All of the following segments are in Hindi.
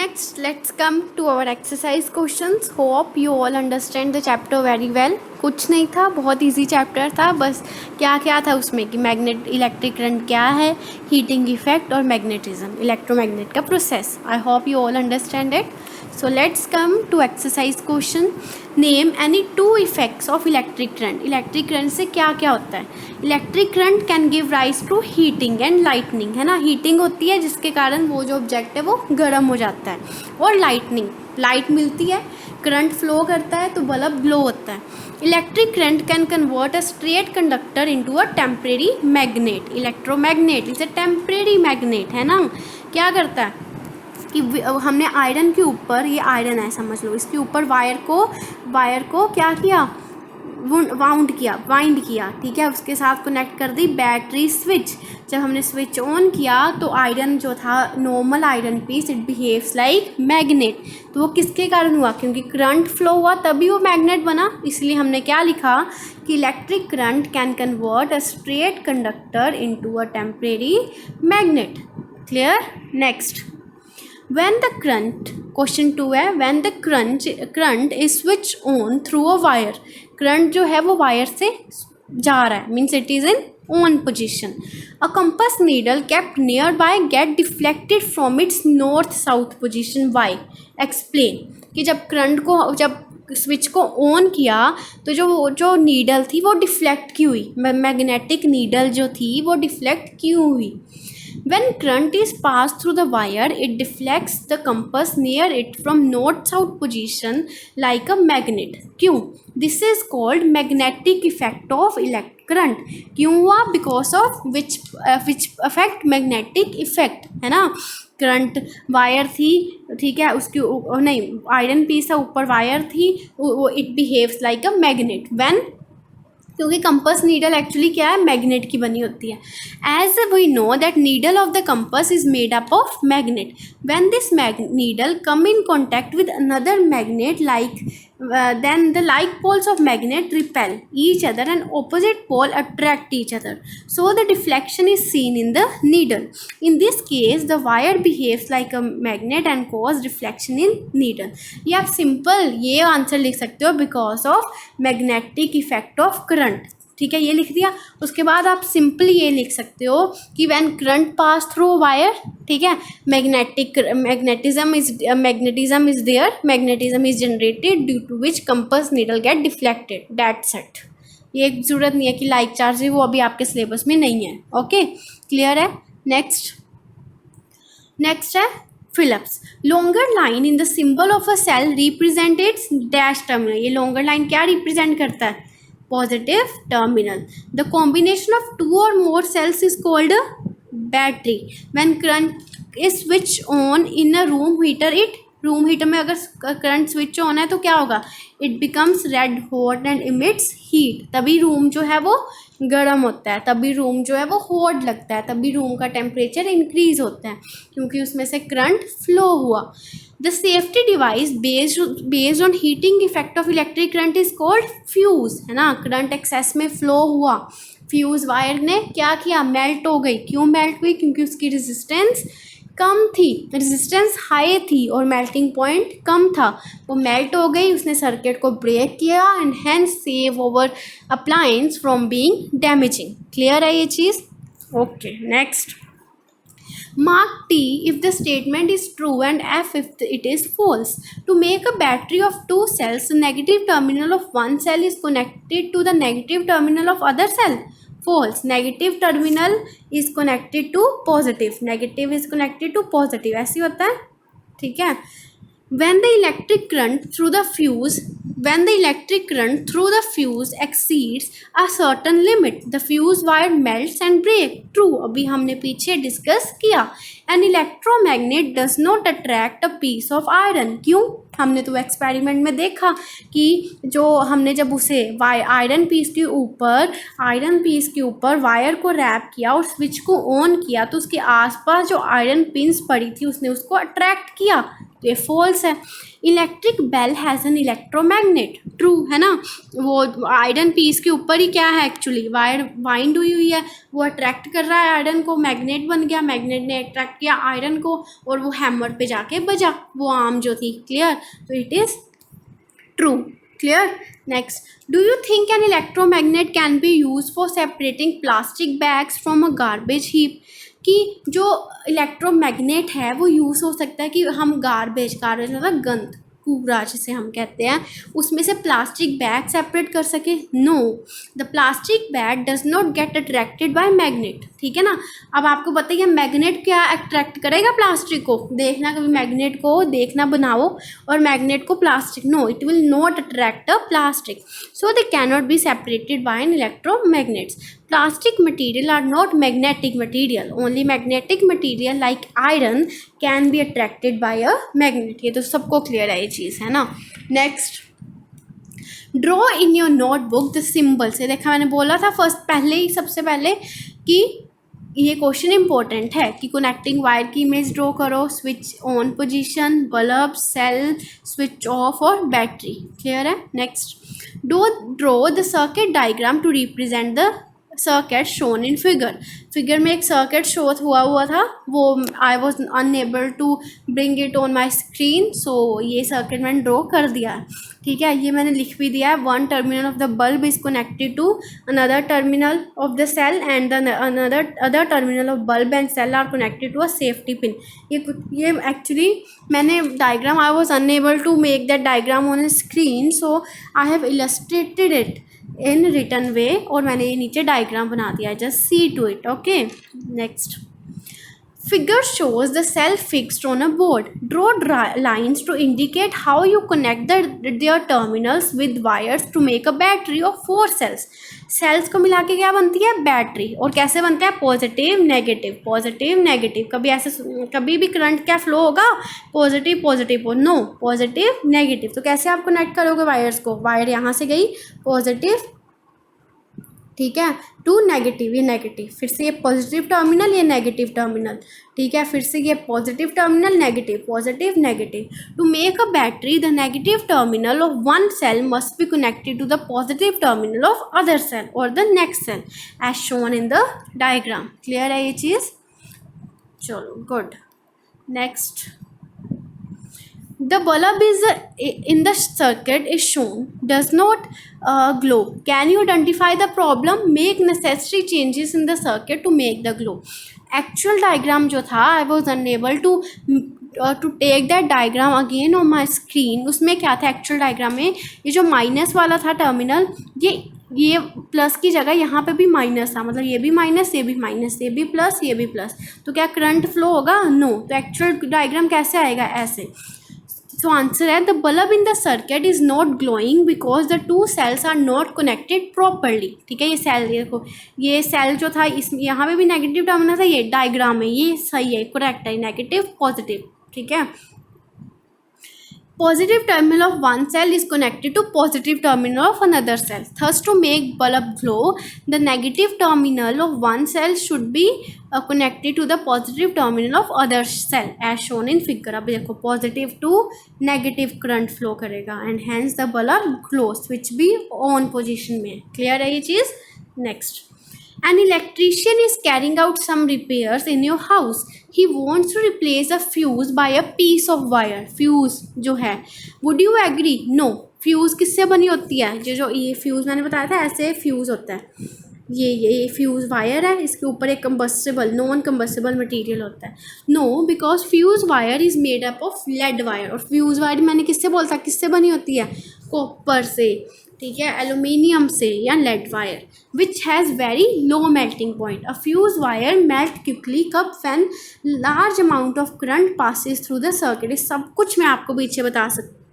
Next, let's come to our exercise questions. Hope you all understand the chapter very well. कुछ नहीं था, बहुत इजी चैप्टर था. बस क्या क्या था उसमें कि मैग्नेट इलेक्ट्रिक करंट क्या है, हीटिंग इफेक्ट और मैग्नेटिज्म, इलेक्ट्रोमैग्नेट का process. I hope you all understand it. So let's come to exercise question. Name any two effects of electric current. Electric current से क्या क्या होता है. Electric current can give rise to heating and lightning, है ना. heating होती है जिसके कारण वो जो ऑब्जेक्ट है वो गर्म हो जाता है, और lightning, लाइट मिलती है, करंट फ्लो करता है तो बल्ब ग्लो होता है. Electric current can convert a straight conductor into a temporary magnet. Electromagnet is a temporary magnet, है ना. क्या करता है कि हमने आयरन के ऊपर, ये आयरन है समझ लो, इसके ऊपर वायर को क्या किया, वाइंड किया, ठीक है. उसके साथ कनेक्ट कर दी बैटरी स्विच. जब हमने स्विच ऑन किया तो आयरन जो था, normal iron piece, it behaves like magnet. तो वो किसके कारण हुआ, क्योंकि करंट फ्लो हुआ तभी वो मैग्नेट बना. इसलिए हमने क्या लिखा कि electric current can convert a straight conductor into a temporary magnet. Clear. Next, when the current, question 2 है, when the current is switched on through a wire. Current जो है वो वायर से जा रहा है, means it is in on position. A compass needle kept near by get deflected from its north south position. Why, explain. कि जब स्विच को ऑन किया तो जो नीडल थी वो डिफ्लेक्ट क्यों हुई, मैग्नेटिक नीडल जो थी वो डिफ्लेक्ट क्यों हुई. When current is passed through the wire, it deflects the compass near it from north-south position like a magnet. क्यों? This is called magnetic effect of electric current. क्यों हुआ? Because of which affect magnetic effect, है ना. करंट वायर थी, ठीक है, उसकी नहीं, आयरन पीस है, ऊपर वायर थी, वो it behaves like a magnet when, क्योंकि कंपास नीडल एक्चुअली क्या है, मैग्नेट की बनी होती है. As we know that needle of the compass is made up of magnet. When this needle come in contact with another magnet then the like poles of magnet repel each other and opposite pole attract each other, so the deflection is seen in the needle. In this case the wire behaves like a magnet and cause deflection in needle. ये आप सिंपल ये आंसर लिख सकते हो, because of magnetic effect of current. ठीक है, ये लिख दिया. उसके बाद आप सिंपली ये लिख सकते हो कि when current pass through wire, ठीक है, magnetism is there, magnetism is generated due to which compass needle get deflected. That's it. ये ज़रूरत नहीं है कि लाइक चार्ज है, वो अभी आपके सिलेबस में नहीं है. ओके, क्लियर है. नेक्स्ट है fill ups. Longer line in the symbol of a cell represent its dash terminal. ये लॉन्गर लाइन क्या रिप्रेजेंट करता है, positive terminal. The combination of two or more cells is called a battery. When current is switched on in a room heater, room heater में अगर करंट स्विच ऑन है तो क्या होगा, it becomes red hot and emits heat. तभी रूम जो है वो गर्म होता है, तभी रूम जो है वो हॉट लगता है, तभी रूम का टेम्परेचर इंक्रीज होता है, क्योंकि उसमें से करंट फ्लो हुआ. The safety device based on heating effect of electric current is called fuse, है ना. करंट एक्सेस में फ्लो हुआ, फ्यूज वायर ने क्या किया, मेल्ट हो गई. क्यों मेल्ट हुई, क्योंकि उसकी रेजिस्टेंस कम थी, रेजिस्टेंस हाई थी और मेल्टिंग पॉइंट कम था. वो मेल्ट हो गई, उसने सर्किट को ब्रेक किया and hence save over appliance from being damaging. Clear है ये चीज़. Okay, next. Mark T if the statement is true and F if it is false. To make a battery of two cells, the negative terminal of one cell is connected to the negative terminal of other cell. False. Negative terminal is connected to positive. Negative is connected to positive. ऐसे होता है, ठीक है. When the electric current through the fuse exceeds a certain limit, the fuse wire melts and breaks. True. अभी हमने पीछे डिस्कस किया. An electromagnet does not attract a piece of iron. क्यों, हमने तो एक्सपेरिमेंट में देखा कि जब उसे आयरन पीस के ऊपर वायर को रैप किया और स्विच को ऑन किया तो उसके आसपास जो आयरन पिन्स पड़ी थी उसने उसको अट्रैक्ट किया. ये फॉल्स है। Electric bell has an electromagnet, true है ना। वो आयरन पीस के ऊपर ही क्या है एक्चुअली, वायर वाइंड हुई है, वो अट्रैक्ट कर रहा है आयरन को, मैग्नेट बन गया, मैग्नेट ने अट्रैक्ट किया आयरन को और वो हैमर पे जाके बजा वो आर्म जो थी। क्लियर, तो it is true. Clear. Next, do you think an electromagnet can be use for separating plastic bags from a garbage heap, कि जो इलेक्ट्रोमैग्नेट है वो यूज़ हो सकता है कि हम गार्बेज मतलब गंद, कूड़ा जिसे हम कहते हैं, उसमें से प्लास्टिक बैग सेपरेट कर सके। No, the plastic bag does not get attracted by magnet. ठीक है ना। अब आपको बताइए मैग्नेट क्या अट्रैक्ट करेगा प्लास्टिक को, देखना कभी मैग्नेट को देखना बनाओ और मैग्नेट को plastic, no it will not attract a plastic, so they cannot be separated by an electromagnets. Plastic material are not magnetic material. Only magnetic material like iron can be attracted by a magnet. ये तो सबको क्लियर है ये चीज़, है ना। Next, draw in your notebook the symbol से। देखा मैंने बोला था फर्स्ट पहले ही सबसे पहले कि ये क्वेश्चन इंपॉर्टेंट है कि कनेक्टिंग वायर की इमेज ड्रॉ करो, switch on position, bulb, cell, switch off और बैटरी। क्लियर है। Next, draw the circuit diagram to represent the circuit shown in figure में एक सर्किट शो हुआ था, वो I was unable to bring it on my screen, so ये सर्किट मैंने ड्रॉ कर दिया है। ठीक है, ये मैंने लिख भी दिया है। One terminal of the bulb is connected to another terminal of the cell and other terminal of bulb and cell are connected to a safety pin. ये एक्चुअली मैंने diagram, I was unable to make that diagram on screen, so I have illustrated it in written way, और मैंने ये नीचे डायग्राम बना दिया है, just see to it. Okay. Next, figure shows the cell fixed on a board. Draw lines to indicate how you connect their terminals with wires to make a battery of 4 cells. Sales को मिला के क्या बनती है, बैटरी। और कैसे बनता है, पॉजिटिव नेगेटिव, पॉजिटिव नेगेटिव। कभी ऐसे कभी भी करंट क्या फ्लो होगा, positive positive, no positive negative. तो कैसे आप कनेक्ट करोगे वायर्स को, वायर यहाँ से गई पॉजिटिव, ठीक है, टू नेगेटिव, ये नेगेटिव, फिर से ये पॉजिटिव टर्मिनल, ये नेगेटिव टर्मिनल, ठीक है, फिर से ये positive terminal, negative, positive negative. To make a battery the negative terminal of one cell must be connected to the positive terminal of other cell और the next cell as shown in the diagram. Clear है ये चीज़। चलो good. Next, the bulb is in the circuit is shown does not glow. Can you identify the problem? Make necessary changes in the circuit to make the glow. Actual diagram जो था, I was unable to take that diagram again on my screen. उसमें क्या था एक्चुअल डायग्राम में, ये जो माइनस वाला था टर्मिनल, ये प्लस की जगह यहाँ पे भी माइनस था, मतलब ये भी माइनस, ये भी माइनस, ये भी प्लस, ये भी प्लस, तो क्या करंट फ्लो होगा, नो। तो एक्चुअल डायग्राम कैसे आएगा, ऐसे। तो आंसर है the bulb in the circuit is not glowing because the two cells are not connected properly. ठीक है, ये सेल देखो, ये सेल जो था इस यहाँ पे भी नेगेटिव टर्मिनल था, ये डायग्राम में ये सही है, करेक्ट है, नेगेटिव पॉजिटिव। ठीक है, positive terminal of one cell is connected to positive terminal of another cell. Thus, to make bulb glow, the negative terminal of one cell should be connected to the positive terminal of other cell as shown in figure. अब देखो positive to negative current flow करेगा and hence the bulb glows, which भी on position में। clear है ये चीज़। next, an electrician is carrying out some repairs in your house. He wants to replace a fuse by a piece of wire. Fuse जो है, would you agree? No. Fuse किससे बनी होती है, जो ये फ्यूज़ मैंने बताया था, ऐसे फ्यूज़ होता है, ये फ्यूज़ वायर है, इसके ऊपर एक कंबस्टिबल नॉन कंबस्टिबल मटेरियल होता है। No, because fuse wire is made up of lead wire. और फ्यूज़ वायर मैंने किससे बोलता, किससे बनी होती है, कॉपर से, ठीक है, एल्यूमिनियम से या lead wire, which has very low melting point. A fuse wire melt quickly कब when large amount of current passes through the circuit. सब कुछ मैं आपको पीछे बता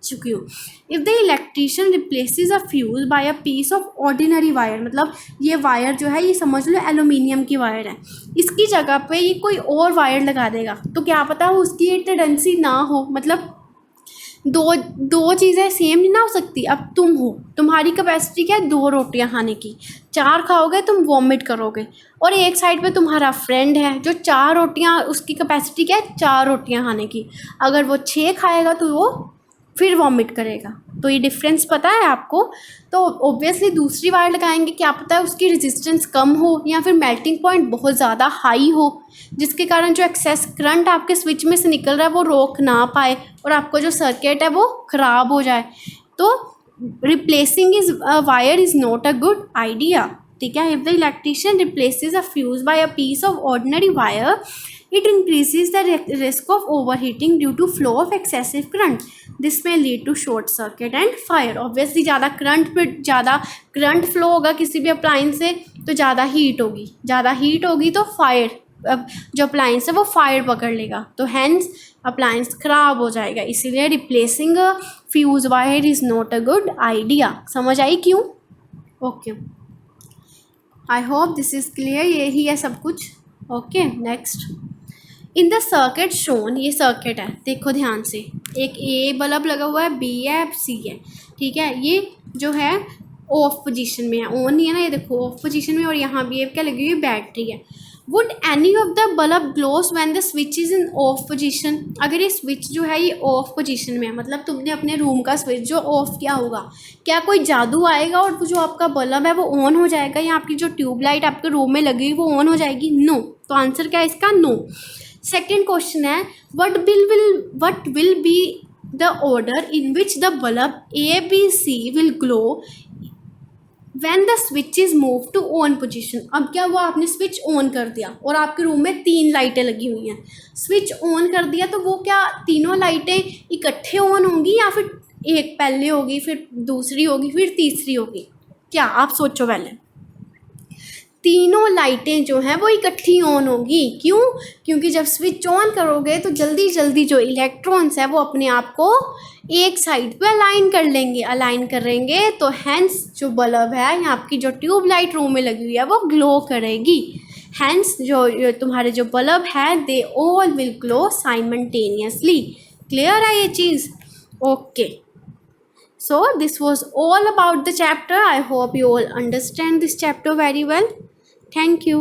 चुकी हूँ। If the electrician replaces a fuse by a piece of ordinary wire, मतलब ये वायर जो है ये समझ लो एल्यूमिनियम की वायर है, इसकी जगह पे ये कोई और वायर लगा देगा, तो क्या पता उसकी ये टेंडेंसी ना हो, मतलब दो दो चीज़ें सेम नहीं ना हो सकती। अब तुम हो, तुम्हारी कैपेसिटी क्या है 2 रोटियां खाने की, 4 खाओगे तुम वॉमिट करोगे, और एक साइड पे तुम्हारा फ्रेंड है जो 4 रोटियां, उसकी कैपेसिटी क्या है 4 रोटियां खाने की, अगर वो 6 खाएगा तो वो फिर वॉमिट करेगा। तो ये डिफरेंस पता है आपको। तो ऑब्वियसली दूसरी वायर लगाएंगे, क्या पता है उसकी रेजिस्टेंस कम हो या फिर मेल्टिंग पॉइंट बहुत ज़्यादा हाई हो, जिसके कारण जो एक्सेस करंट आपके स्विच में से निकल रहा है वो रोक ना पाए और आपको जो सर्किट है वो ख़राब हो जाए। तो replacing is wire is not a good idea. ठीक है, if the electrician replaces a fuse by a piece of ordinary wire, it increases the risk of overheating due to flow of excessive current. This may lead to short circuit and fire. Obviously ज़्यादा करंट फ्लो होगा किसी भी अप्लायंस से तो ज़्यादा हीट होगी तो फायर, जो अप्लायंस है वो फायर पकड़ लेगा, तो हैंस अप्लायंस ख़राब हो जाएगा। इसीलिए replacing fuse wire is not a good idea. समझ आई क्यों? Okay, I hope this is clear. यही है सब कुछ। Okay, next in the circuit shown, ये सर्किट है, देखो ध्यान से, एक ए बल्ब लगा हुआ है, बी है, सी है। ठीक है, ये जो है ऑफ पोजीशन में है, ऑन नहीं है ना, ये देखो ऑफ पोजीशन में, और यहाँ भी क्या लगी हुई बैटरी है। Would any of the bulb glows when the switch is in off position? अगर ये स्विच जो है ये ऑफ पोजीशन में है, मतलब तुमने अपने रूम का स्विच जो ऑफ किया होगा, क्या कोई जादू आएगा और जो आपका बल्ब है वो ऑन हो जाएगा, या आपकी जो ट्यूबलाइट आपके रूम में लगी हुई वो ऑन हो जाएगी? नो। तो आंसर क्या है इसका? नो। सेकेंड क्वेश्चन है what will be the order in which the bulb A B C will glow when the switch is moved to on position? अब क्या हुआ, आपने स्विच ऑन कर दिया और आपके रूम में 3 लाइटें लगी हुई हैं, स्विच ऑन कर दिया तो वो क्या तीनों लाइटें इकट्ठे ऑन होंगी या फिर एक पहले होगी फिर दूसरी होगी फिर तीसरी होगी? क्या आप सोचो पहले। तीनों लाइटें जो हैं वो इकट्ठी ऑन होगी। क्यों? क्योंकि जब स्विच ऑन करोगे तो जल्दी जल्दी जो इलेक्ट्रॉन्स है वो अपने आप को एक साइड पे अलाइन करेंगे तो हैंस जो बल्ब है या आपकी जो ट्यूबलाइट रूम में लगी हुई है वो ग्लो करेगी। हैंस जो तुम्हारे जो बल्ब है they all will glow simultaneously. Clear है ये चीज़? Okay, so this was all about the chapter. I hope you all understand this chapter very well. Thank you.